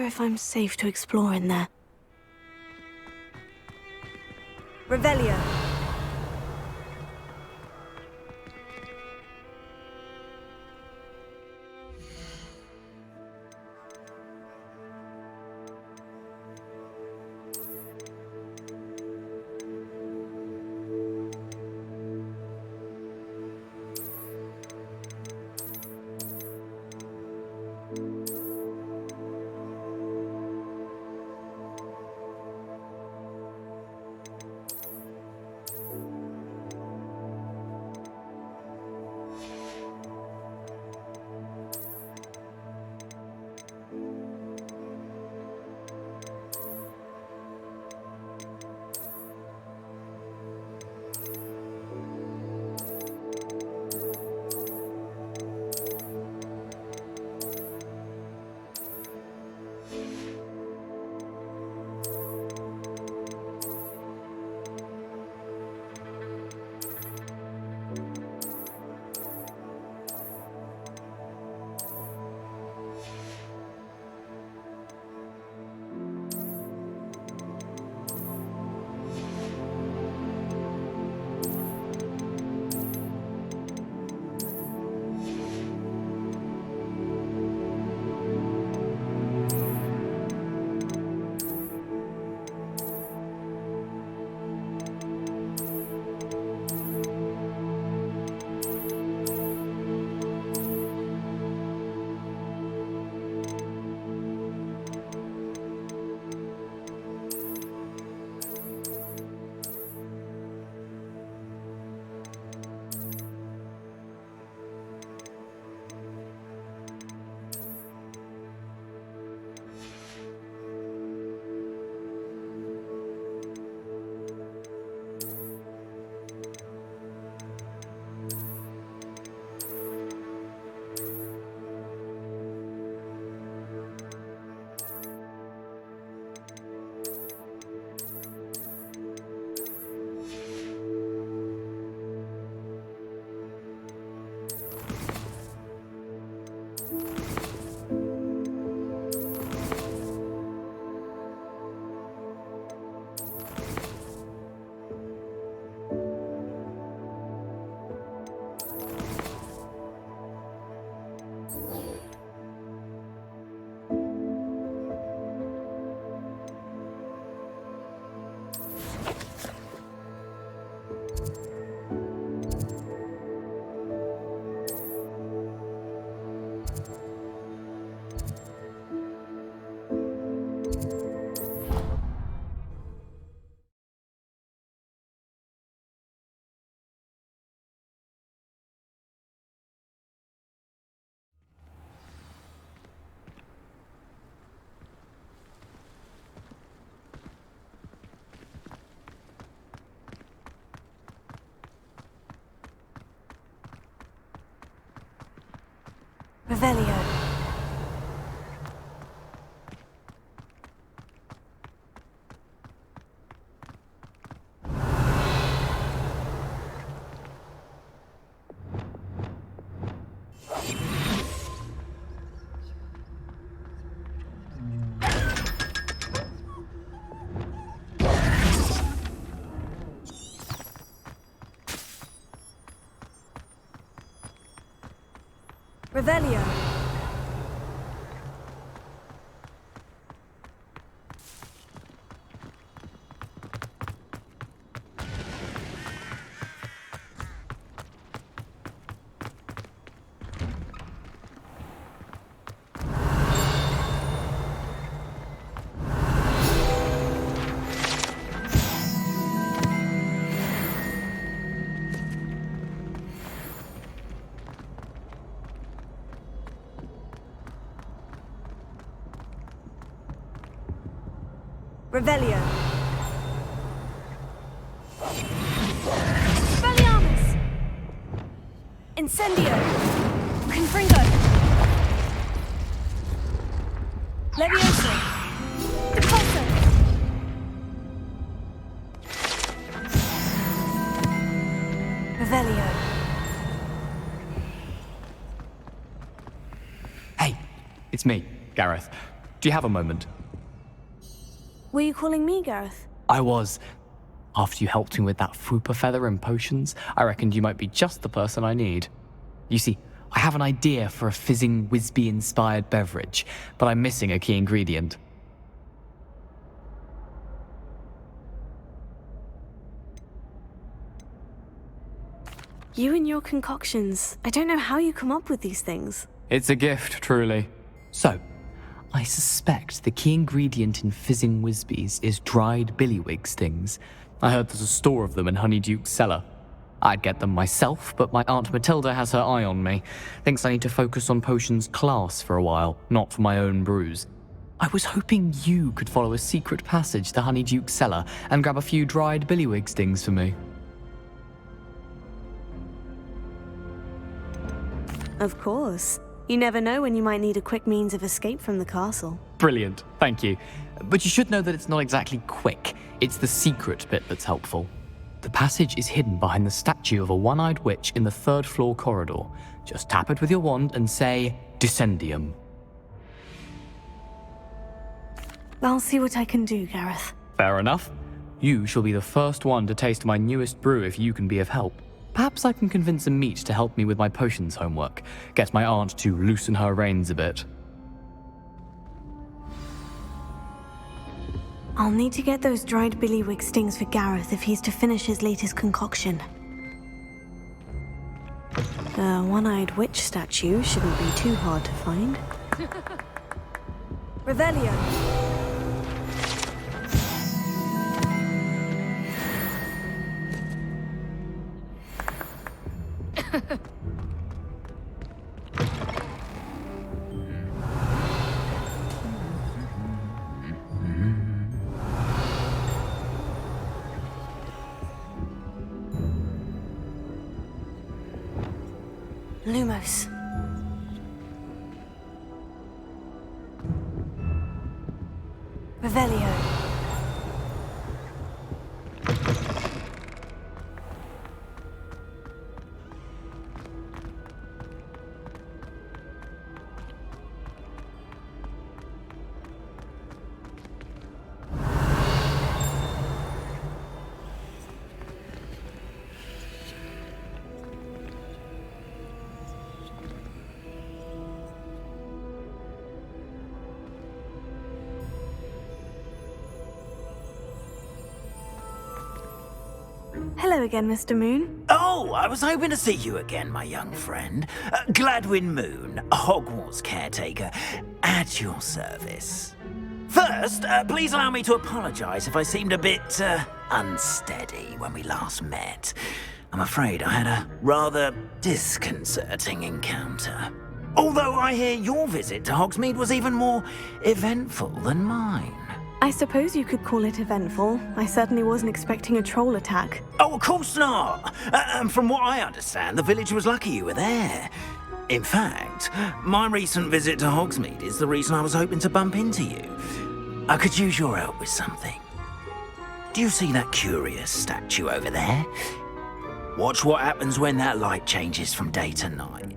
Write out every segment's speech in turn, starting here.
wonder if I'm safe to explore in there. Revelio. Revelio. Revelio. Revelio. Expelliarmus! Incendio! Confringo! Levioso! Depulso! Revelio. Hey, it's me, Gareth. Do you have a moment? Were you calling me, Gareth? I was. After you helped me with that fupa feather and potions, I reckoned you might be just the person I need. You see, I have an idea for a fizzing Whizbee-inspired beverage, but I'm missing a key ingredient. You and your concoctions. I don't know how you come up with these things. It's a gift, truly. So, I suspect the key ingredient in fizzing Whizbees is dried billywig stings. I heard there's a store of them in Honeyduke's cellar. I'd get them myself, but my Aunt Matilda has her eye on me. Thinks I need to focus on potions class for a while, not for my own brews. I was hoping you could follow a secret passage to Honeyduke's cellar and grab a few dried billywig stings for me. Of course. You never know when you might need a quick means of escape from the castle. Brilliant, thank you. But you should know that it's not exactly quick. It's the secret bit that's helpful. The passage is hidden behind the statue of a one-eyed witch in the third-floor corridor. Just tap it with your wand and say, Descendium. I'll see what I can do, Gareth. Fair enough. You shall be the first one to taste my newest brew if you can be of help. Perhaps I can convince a meat to help me with my potions homework. Get my aunt to loosen her reins a bit. I'll need to get those dried billywig stings for Gareth if he's to finish his latest concoction. The one-eyed witch statue shouldn't be too hard to find. Revelio. Lumos. Revelio. Hello again, Mr. Moon. Oh, I was hoping to see you again, my young friend. Gladwin Moon, Hogwarts caretaker, at your service. First, please allow me to apologize if I seemed a bit, unsteady when we last met. I'm afraid I had a rather disconcerting encounter. Although I hear your visit to Hogsmeade was even more eventful than mine. I suppose you could call it eventful. I certainly wasn't expecting a troll attack. Oh, of course not. And from what I understand, the village was lucky you were there. In fact, my recent visit to Hogsmeade is the reason I was hoping to bump into you. I could use your help with something. Do you see that curious statue over there? Watch what happens when that light changes from day to night.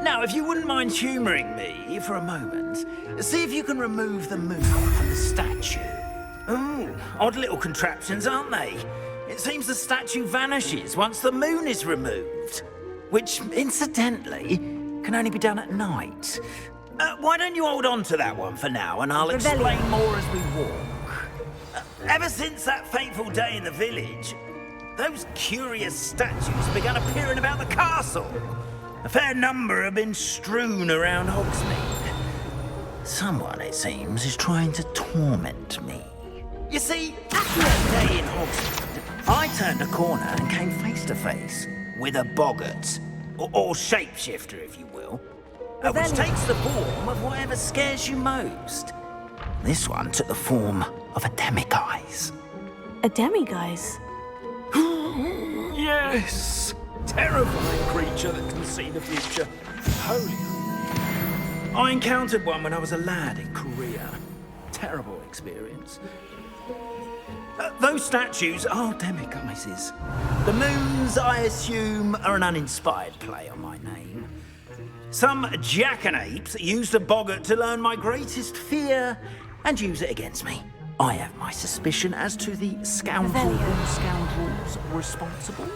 Now, if you wouldn't mind humouring me for a moment, see if you can remove the moon from the statue. Ooh, odd little contraptions, aren't they? It seems the statue vanishes once the moon is removed, which, incidentally, can only be done at night. Why don't you hold on to that one for now, and I'll explain more as we walk. Ever since that fateful day in the village, those curious statues began appearing about the castle. A fair number have been strewn around Hogsmeade. Someone, it seems, is trying to torment me. You see, after that day in Hogsmeade, I turned a corner and came face to face with a boggart, or shapeshifter, if you will, which takes the form of whatever scares you most. This one took the form of a demiguise. A demiguise? Yes! Terrifying creature that can see the future. Holy. I encountered one when I was a lad in Korea. Terrible experience. Those statues are demiguises. The moons, I assume, are an uninspired play on my name. Some jackanapes used a boggart to learn my greatest fear and use it against me. I have my suspicion as to the scoundrels responsible.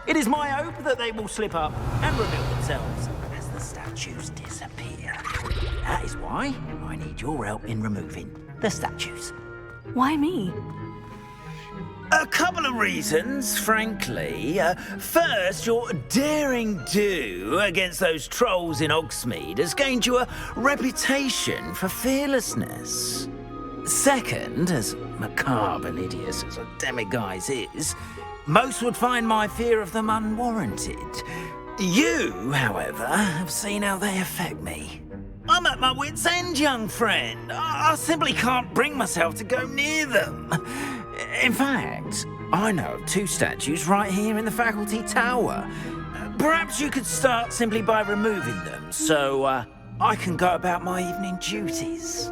It is my hope that they will slip up and reveal themselves as the statues disappear. That is why I need your help in removing the statues. Why me? A couple of reasons, frankly. First, your daring do against those trolls in Hogsmeade has gained you a reputation for fearlessness. Second, as macabre and hideous as a demiguise is, most would find my fear of them unwarranted. You, however, have seen how they affect me. I'm at my wit's end, young friend. I simply can't bring myself to go near them. In fact, I know of 2 statues right here in the faculty tower. Perhaps you could start simply by removing them, so I can go about my evening duties.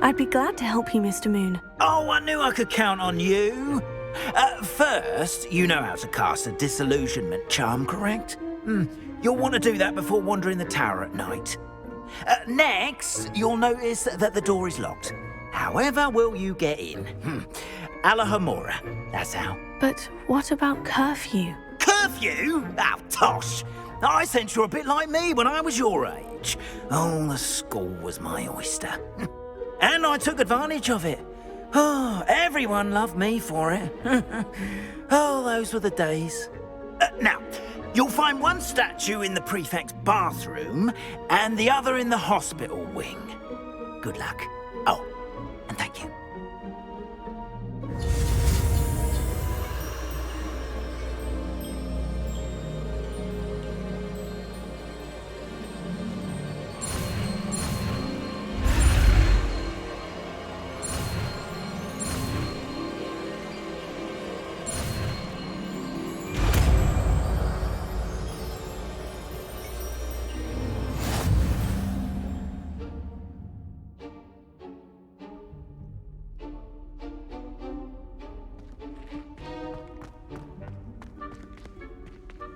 I'd be glad to help you, Mr. Moon. Oh, I knew I could count on you. First, you know how to cast a disillusionment charm, correct? You'll want to do that before wandering the tower at night. Next, you'll notice that the door is locked. However will you get in? Alahomora, that's how. But what about curfew? Curfew? Oh, tosh. I sense you're a bit like me when I was your age. Oh, the school was my oyster. And I took advantage of it. Oh, everyone loved me for it. Oh, those were the days. Now, you'll find one statue in the prefect's bathroom and the other in the hospital wing. Good luck. Oh, and thank you.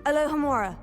Alohomora.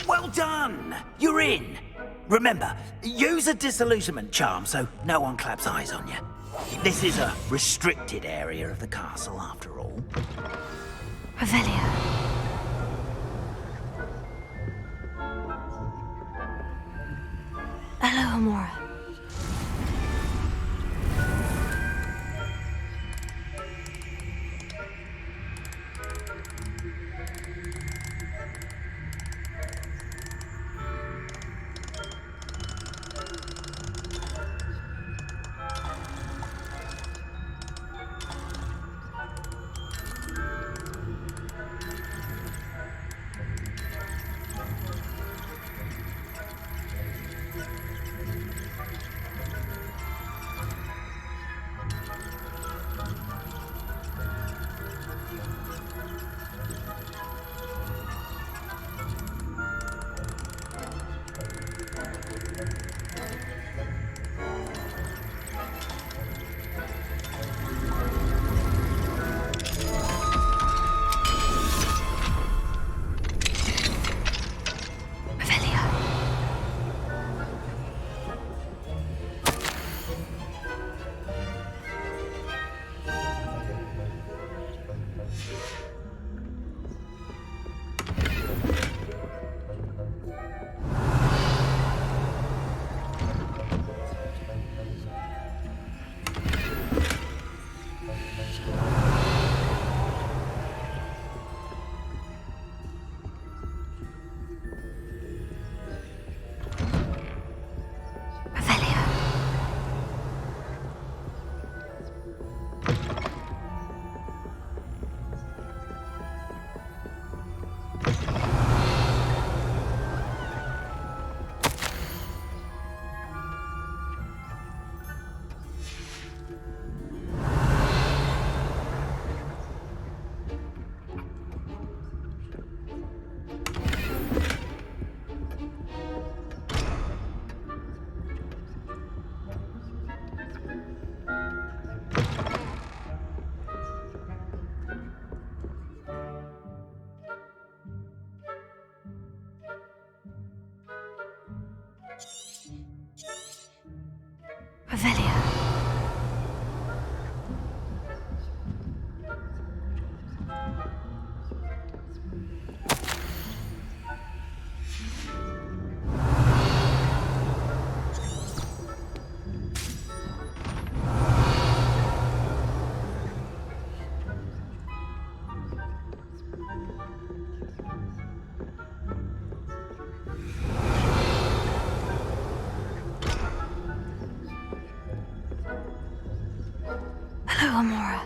Well done! You're in. Remember, use a disillusionment charm so no one claps eyes on you. This is a restricted area of the castle, after all. Revelio. Alohomora. Revelio. Hello, Amora.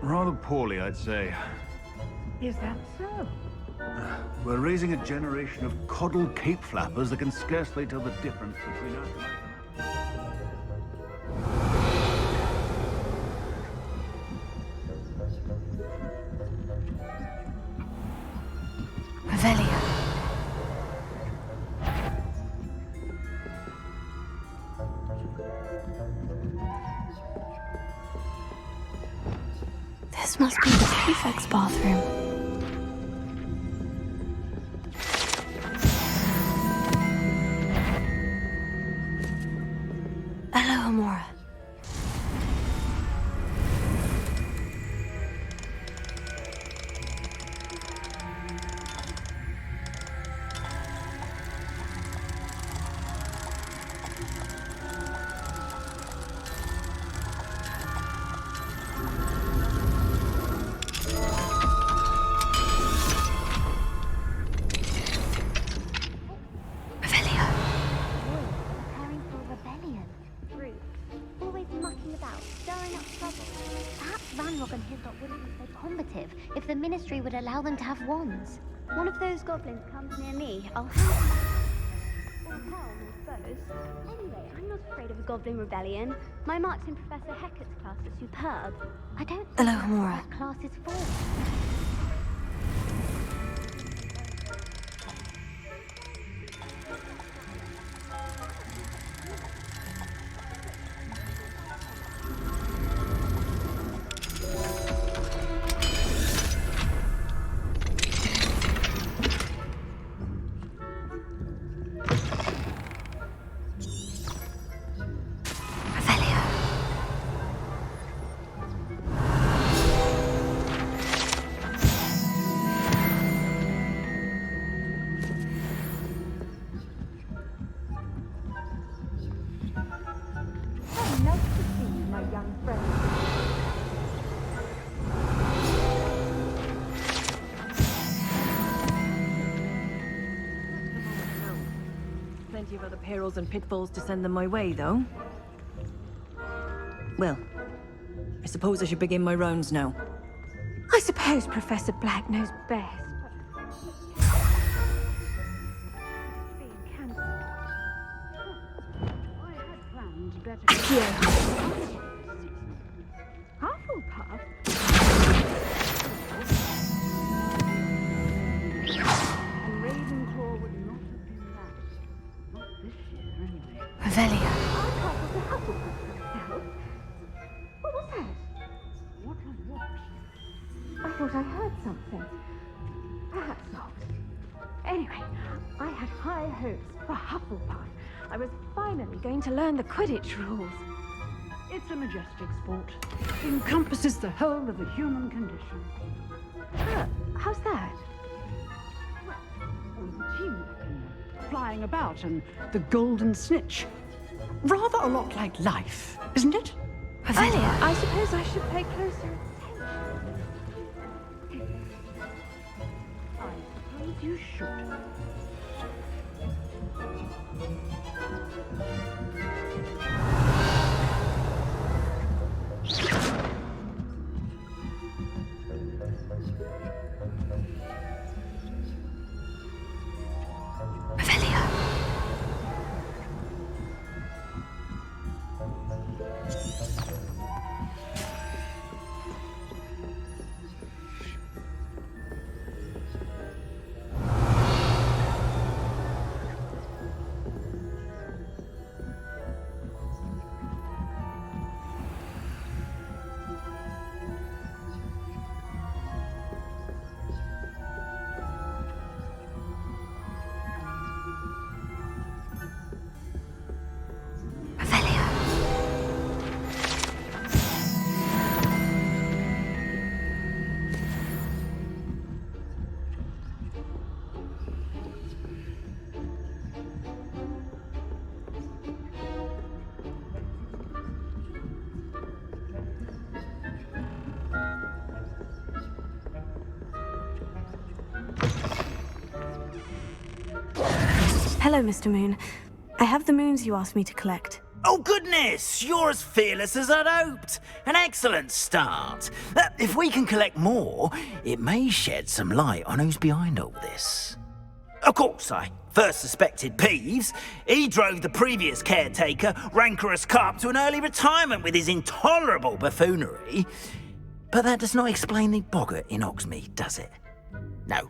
Rather poorly, I'd say. Is that so? We're raising a generation of coddled cape flappers that can scarcely tell the difference between us and Revelio. This must be the prefect's bathroom. Hello, Amora. Preparing for a rebellion. Rude. Always mucking about, stirring up trouble. Perhaps Ranrock and his lot wouldn't be so combative if the Ministry would allow them to have wands. One of those goblins comes near me, I'll help him. Or helm, I suppose. Anyway, I'm not afraid of a goblin rebellion. My marks in Professor Hecat's class are superb. I don't think Hello, that's Amora. what that class is for. Nice to see you, my young friend. Plenty of other perils and pitfalls to send them my way, though. Well, I suppose I should begin my rounds now. I suppose Professor Black knows best. Here. Hufflepuff? And Ravenclaw would not have been that. Not this year, anyway. Revelio. I thought it was a Hufflepuff myself. What was that? What a watch. I thought I heard something. Perhaps not. Anyway, I had high hopes for Hufflepuff. I was finally going to learn the Quidditch rules. It's a majestic sport. Encompasses the whole of the human condition. How's that? All the teamwork and the flying about and the golden snitch. Rather a lot like life, isn't it? Revelia, I suppose I should pay closer attention. I suppose you should. Revelia. Hello, Mr. Moon. I have the moons you asked me to collect. Oh, goodness! You're as fearless as I'd hoped. An excellent start. If we can collect more, it may shed some light on who's behind all this. Of course, I first suspected Peeves. He drove the previous caretaker, Rancorous Carp, to an early retirement with his intolerable buffoonery. But that does not explain the boggart in Hogsmeade, does it? No.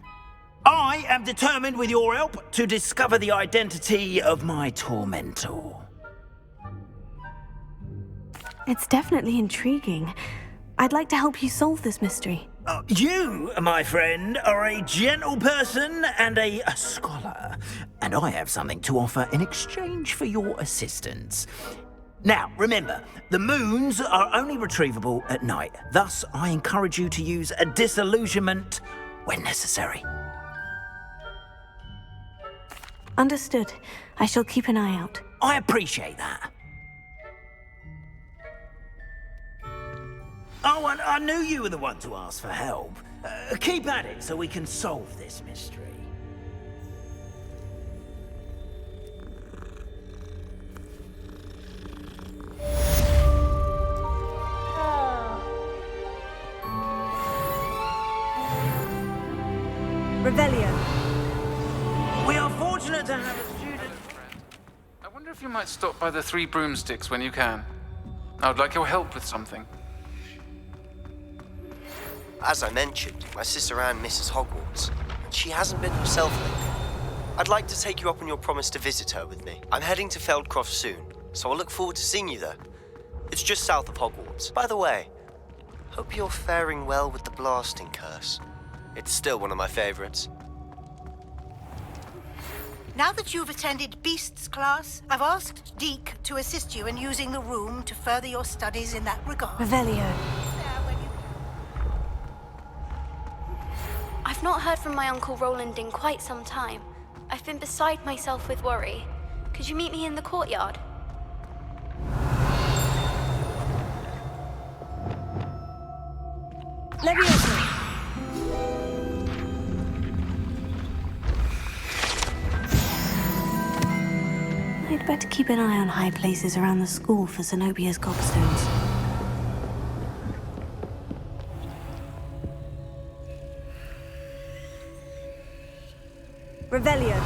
I am determined, with your help, to discover the identity of my tormentor. It's definitely intriguing. I'd like to help you solve this mystery. You, my friend, are a gentle person and a scholar, and I have something to offer in exchange for your assistance. Now, remember, the moons are only retrievable at night. Thus, I encourage you to use a disillusionment when necessary. Understood. I shall keep an eye out. I appreciate that. Oh, and I knew you were the one to ask for help. Keep at it so we can solve this mystery. Revelio. We are fortunate to have a student. I wonder if you might stop by the Three Broomsticks when you can. I would like your help with something. As I mentioned, my sister Anne misses Hogwarts, and she hasn't been herself lately. I'd like to take you up on your promise to visit her with me. I'm heading to Feldcroft soon, so I'll look forward to seeing you there. It's just south of Hogwarts. By the way, hope you're faring well with the blasting curse. It's still one of my favorites. Now that you've attended Beasts class, I've asked Deke to assist you in using the room to further your studies in that regard. Revelio. I've not heard from my Uncle Roland in quite some time. I've been beside myself with worry. Could you meet me in the courtyard? Leviosa. I'd better keep an eye on high places around the school for Zenobia's gobstones. Revelio.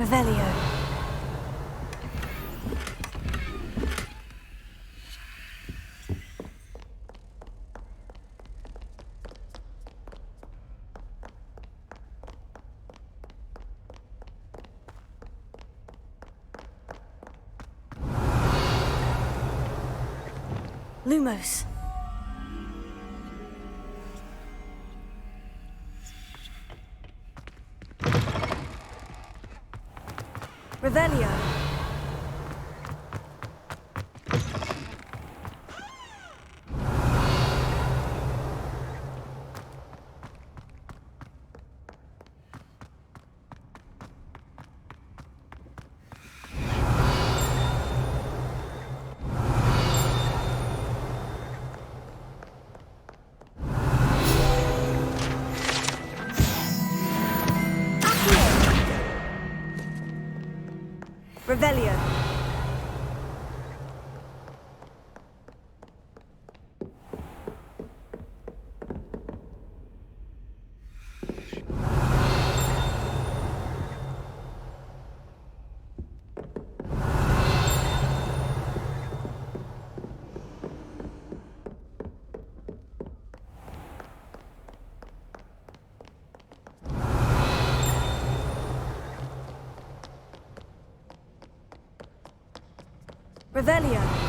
Revelio. Lumos. Revelio. Revelio. Revelio.